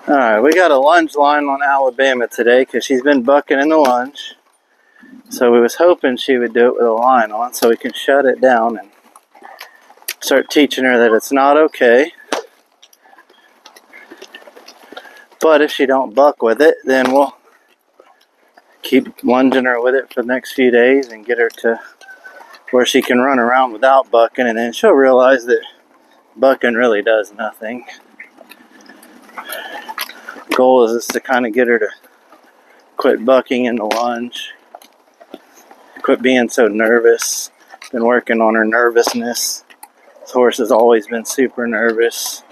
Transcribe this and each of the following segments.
Alright, we got a lunge line on Alabama today because she's been bucking in the lunge. So we was hoping she would do it with a line on so we can shut it down and start teaching her that it's not okay. But if she don't buck with it, then we'll keep lunging her with it for the next few days and get her to where she can run around without bucking, and then she'll realize that bucking really does nothing. The goal is to kind of get her to quit bucking in the lunge, quit being so nervous. Been working on her nervousness. This horse has always been super nervous,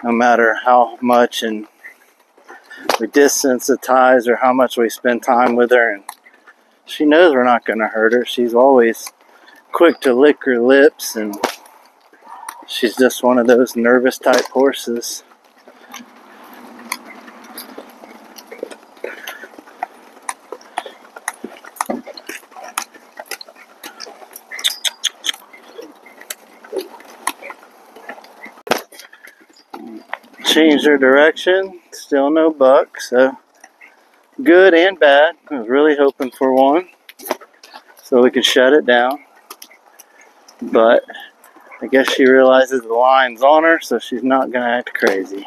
no matter how much and we desensitize or how much we spend time with her, and she knows we're not going to hurt her. She's always quick to lick her lips, and she's just one of those nervous type horses. Changed her direction, still no buck, so good and bad. I was really hoping for one so we could shut it down, but I guess she realizes the line's on her, so she's not gonna act crazy.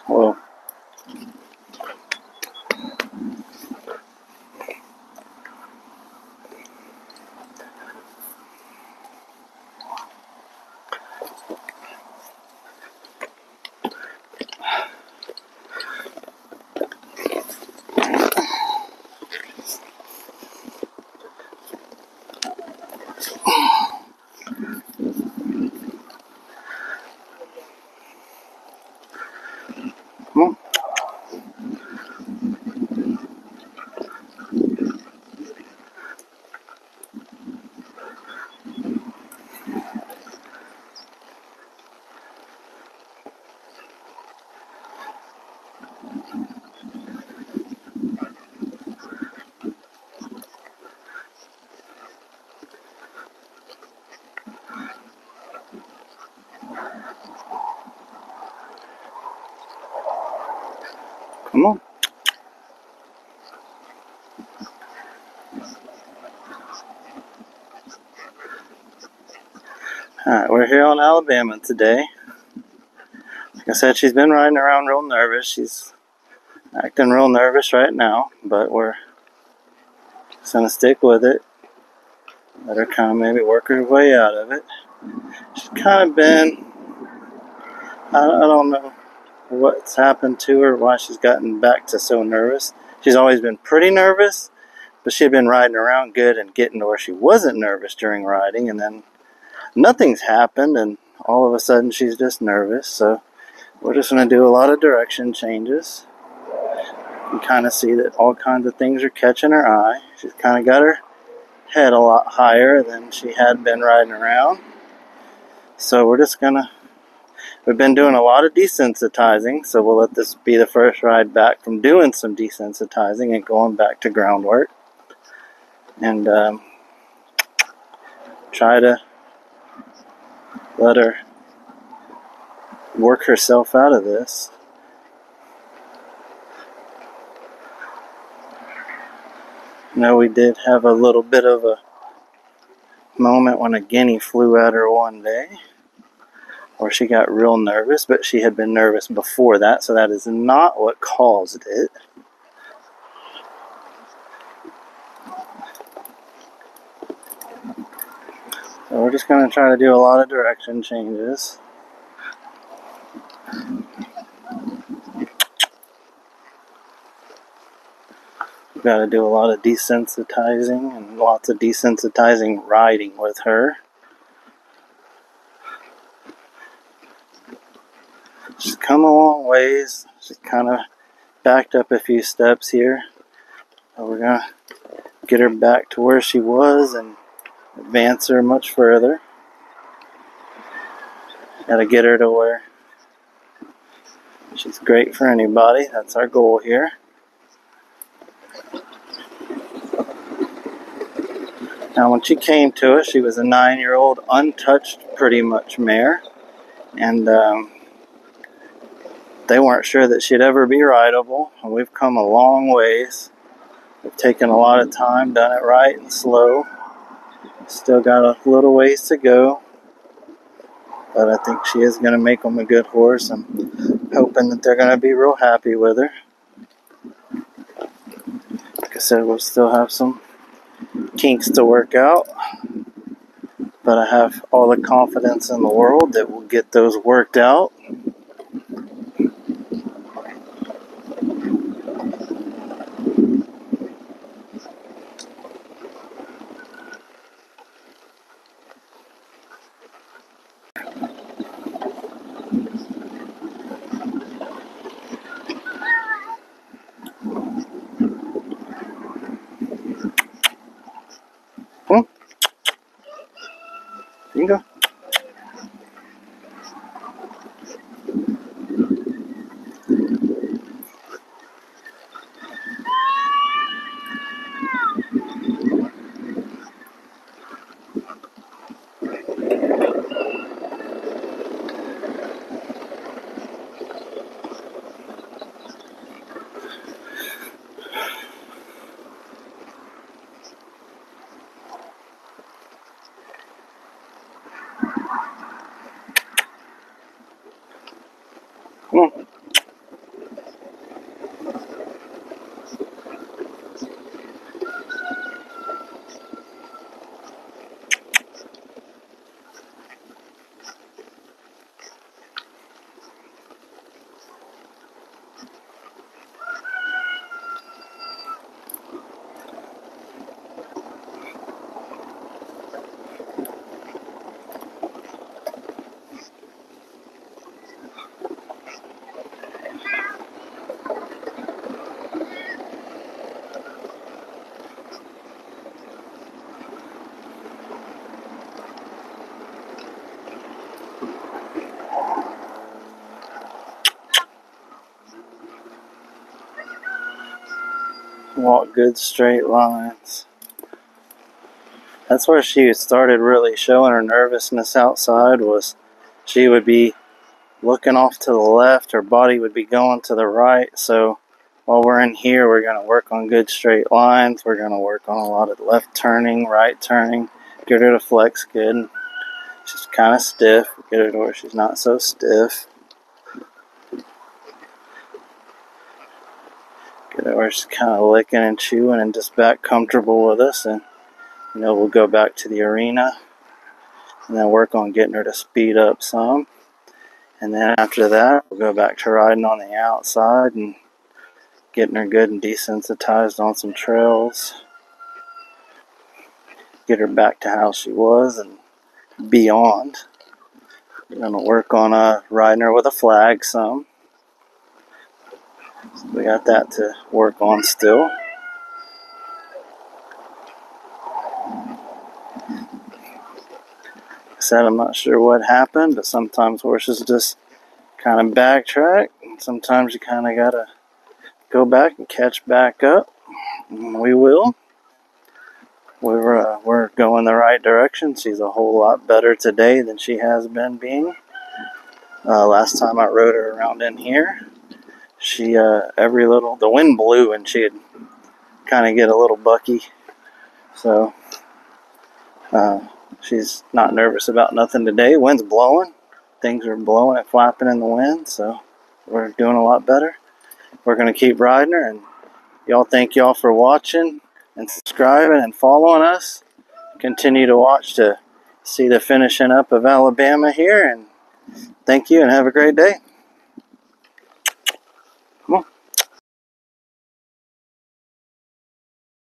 Well, come on. Come on. Alright, we're here on Alabama today. Like I said, she's been riding around real nervous. She's acting real nervous right now, but we're just gonna stick with it. Let her kind of maybe work her way out of it. She's kind of been, I don't know what's happened to her, why she's gotten back to so nervous. She's always been pretty nervous, but she had been riding around good and getting to where she wasn't nervous during riding, and then nothing's happened, and all of a sudden she's just nervous. So we're just going to do a lot of direction changes. You can kind of see that all kinds of things are catching her eye. She's kind of got her head a lot higher than she had been riding around. So we're just going to, we've been doing a lot of desensitizing, so we'll let this be the first ride back from doing some desensitizing and going back to groundwork. And try to let her work herself out of this. You know, we did have a little bit of a moment when a guinea flew at her one day, where she got real nervous, but she had been nervous before that, so that is not what caused it. So we're just going to try to do a lot of direction changes. We've got to do a lot of desensitizing and lots of desensitizing riding with her. She's come a long ways. She's kind of backed up a few steps here. So we're going to get her back to where she was and advance her much further. Gotta get her to where she's great for anybody. That's our goal here. Now, when she came to us, she was a 9-year-old, untouched, pretty much mare, and they weren't sure that she'd ever be rideable. And we've come a long ways. We've taken a lot of time, done it right and slow. Still got a little ways to go, but I think she is going to make them a good horse. I'm hoping that they're going to be real happy with her. Like I said, we'll still have some kinks to work out, but I have all the confidence in the world that we'll get those worked out. Come on. You can go. Come on. Walk good straight lines. That's where she started really showing her nervousness outside, was she would be looking off to the left, her body would be going to the right. So while we're in here, we're going to work on good straight lines. We're going to work on a lot of left turning, right turning, get her to flex good. She's kind of stiff, get her to where she's not so stiff. Get her where she's kind of licking and chewing and just back comfortable with us. And we'll go back to the arena and then work on getting her to speed up some. And then after that, we'll go back to riding on the outside and getting her good and desensitized on some trails. Get her back to how she was and beyond. We're going to work on riding her with a flag some. So we got that to work on still. I said I'm not sure what happened, but sometimes horses just kind of backtrack. Sometimes you kind of got to go back and catch back up. And we will. We're going the right direction. She's a whole lot better today than she has been being. Last time I rode her around in here, the wind blew and she'd kind of get a little bucky. So she's not nervous about nothing today. Wind's blowing. Things are blowing and flapping in the wind, so we're doing a lot better. We're going to keep riding her, and thank y'all for watching and subscribing and following us. Continue to watch to see the finishing up of Alabama here, and thank you and have a great day.